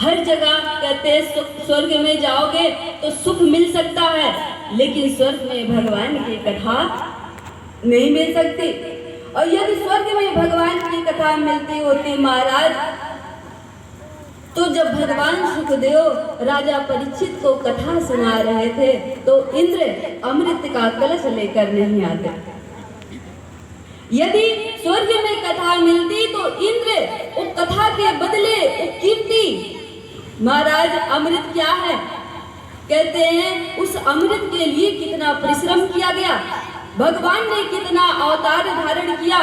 हर जगह कहते हैं स्वर्ग में जाओगे तो सुख मिल सकता है, लेकिन स्वर्ग में भगवान की कथा नहीं मिल सकती। और यदि स्वर्ग में भगवान की कथा मिलती होती महाराज, तो जब भगवान सुखदेव राजा परीक्षित को कथा सुना रहे थे तो इंद्र अमृत का कलश लेकर नहीं आते। यदि स्वर्ग में कथा मिलती तो इंद्र उस कथा के बदले कीर्ति, महाराज अमृत क्या है, कहते हैं उस अमृत के लिए कितना परिश्रम किया गया, भगवान ने कितना अवतार धारण किया।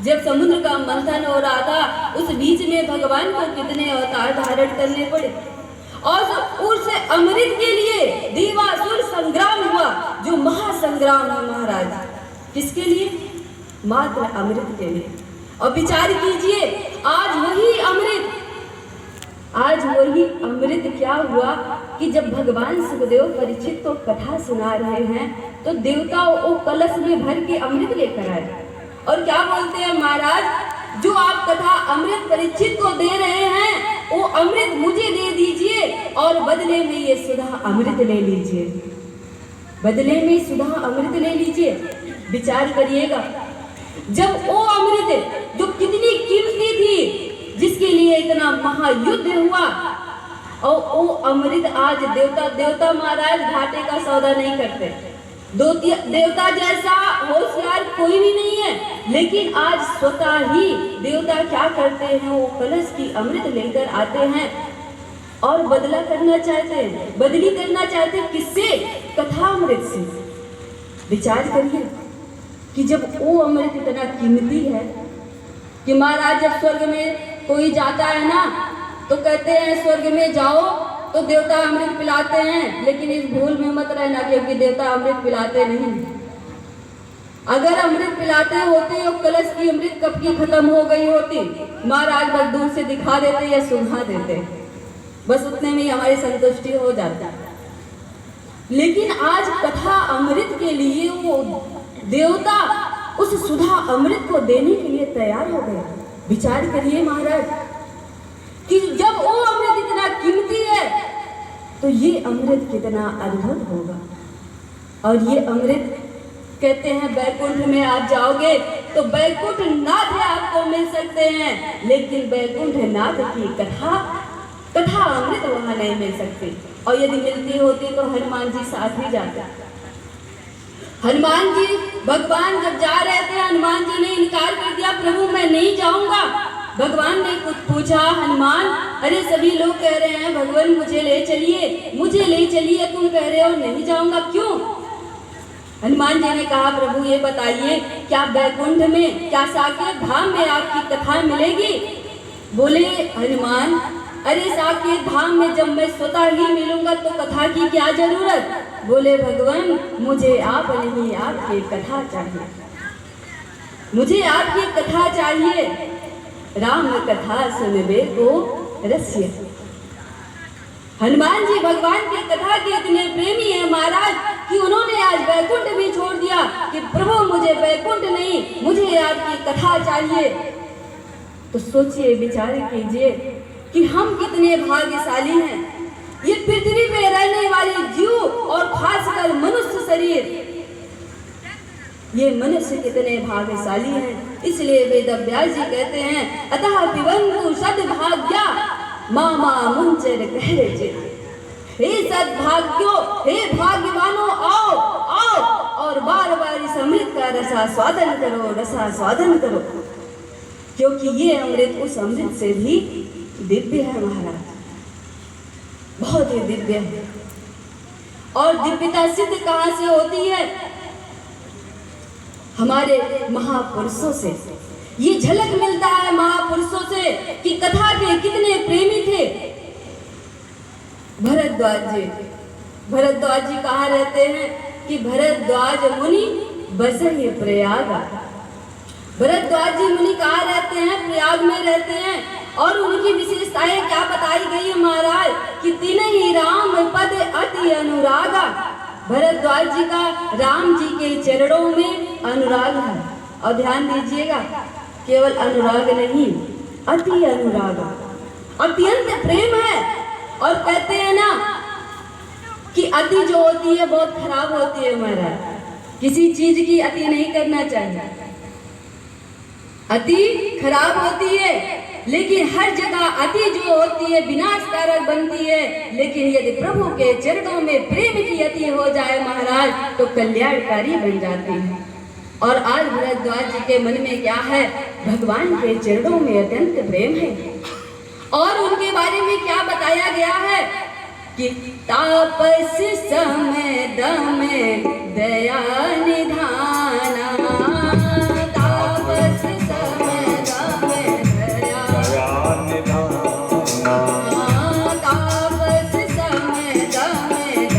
जब समुद्र का मंथन हो रहा था उस बीच में भगवान को कितने अवतार धारण करने पड़े, और उस अमृत के लिए देवासुर संग्राम हुआ, जो महासंग्राम है महाराज, किसके लिए, मात्र अमृत के लिए। और विचार कीजिए आज वही अमृत क्या हुआ कि जब भगवान सुखदेव परीक्षित को कथा सुना रहे हैं तो देवता वो कलश में भर के अमृत लेकर आए और क्या बोलते हैं महाराज, जो आप कथा अमृत परीक्षित को दे रहे हैं वो अमृत मुझे दे दीजिए और बदले में ये सुधा अमृत ले लीजिए, बदले में सुधा अमृत ले लीजिए। विचार करिएगा, जब वो अमृत जो कितनी कीमती थी, जिसके लिए इतना महायुद्ध हुआ, और वो अमृत आज देवता महाराज घाटे का सौदा नहीं करते, देवता जैसा होशियार कोई भी नहीं है, लेकिन आज स्वतः ही देवता क्या करते हैं, वो कलश की अमृत लेकर आते हैं और बदला करना चाहते हैं, बदली करना चाहते हैं, किससे, कथा अमृत से। विचार करिए कि जब वो अमृत इतना कीमती है कि महाराज जब स्वर्ग में कोई जाता है ना तो कहते हैं स्वर्ग में जाओ तो देवता अमृत पिलाते हैं, लेकिन इस भूल में मत रहना क्योंकि देवता अमृत पिलाते नहीं। अगर अमृत पिलाते होते और कलश की अमृत कब की खत्म हो गई होती, महाराज बस दूर से दिखा देते या सुंघा देते, बस उतने में हमारी संतुष्टि हो जाती। लेकिन आज कथा अमृत के लिए वो देवता उस सुधा अमृत को देने के लिए तैयार हो गए। विचार करिए महाराज कि जब वो अमृत इतना कीमती है तो ये अमृत कितना अद्भुत होगा। और ये अमृत कहते हैं वैकुंठ में आप जाओगे तो वैकुंठ नाथ आपको मिल सकते हैं, लेकिन वैकुंठ नाथ की कथा अमृत वहां नहीं मिल सकती। और यदि मिलती होती तो हनुमान जी साथ ही जाते। हनुमान जी भगवान जब जा रहे थे, हनुमान जी ने इनकार कर दिया, प्रभु मैं नहीं जाऊंगा। भगवान ने कुछ पूछा, हनुमान अरे सभी लोग कह रहे हैं भगवान मुझे ले चलिए, तुम कह रहे हो नहीं जाऊंगा, क्यों? हनुमान जी ने कहा प्रभु ये बताइए क्या वैकुंठ में, क्या साकेत धाम में आपकी कथा मिलेगी? बोले हनुमान अरे साकेत धाम में जब मैं स्वतः ही मिलूंगा तो कथा की क्या जरूरत? बोले भगवान मुझे आप नहीं आपकी कथा चाहिए, मुझे आपकी कथा चाहिए। राम कथा सुनबे को रसिया। हनुमान जी भगवान की कथा के इतने प्रेमी हैं महाराज कि उन्होंने आज वैकुंठ भी छोड़ दिया कि प्रभु मुझे वैकुंठ नहीं, मुझे आपकी कथा चाहिए। तो सोचिए, विचार कीजिए कि हम कितने भाग्यशाली हैं। ये पृथ्वी पे रहने वाले जीव और खासकर मनुष्य शरीर, ये मनुष्य कितने भाग्यशाली हैं। इसलिए वेद व्यास जी कहते हैं अतः पिबंतु सद्भाग्या मामा मुंचर कहरे चित। हे सद्भाग्यो, हे भाग्यवानों, आओ आओ और बार बार इस अमृत का रसास्वादन करो, क्योंकि ये अमृत उस अमृत से भी दिव्य है महाराज, बहुत ही दिव्य है। और दिव्यता सिद्ध कहाँ से होती है? हमारे महापुरुषों से। ये झलक मिलता है महापुरुषों से कि कथा के कितने प्रेमी थे। भरद्वाज जी कहाँ रहते हैं कि भरद्वाज मुनि बसहि प्रयाग। भरद्वाज जी मुनि कहाँ रहते हैं? प्रयाग में रहते हैं। और उनकी विशेषताएं क्या बताई गई है महाराज कि तीन ही राम पद अति अनुरागा। भरद्वाज जी का राम जी के चरणों में अनुराग है। और ध्यान दीजिएगा, केवल अनुराग नहीं, अति अनुराग। अत्यंत प्रेम है। और कहते हैं ना कि अति जो होती है बहुत खराब होती है महाराज। किसी चीज की अति नहीं करना चाहिए, अति खराब होती है। लेकिन हर जगह अति जो होती है विनाशकारक बनती है। लेकिन यदि प्रभु के चरणों में प्रेम की अति हो जाए महाराज तो कल्याणकारी बन जाती है। और आज भरद्वाज जी के मन में क्या है? भगवान के चरणों में अत्यंत प्रेम है। और उनके बारे में क्या बताया गया है कि तापस समय दम दया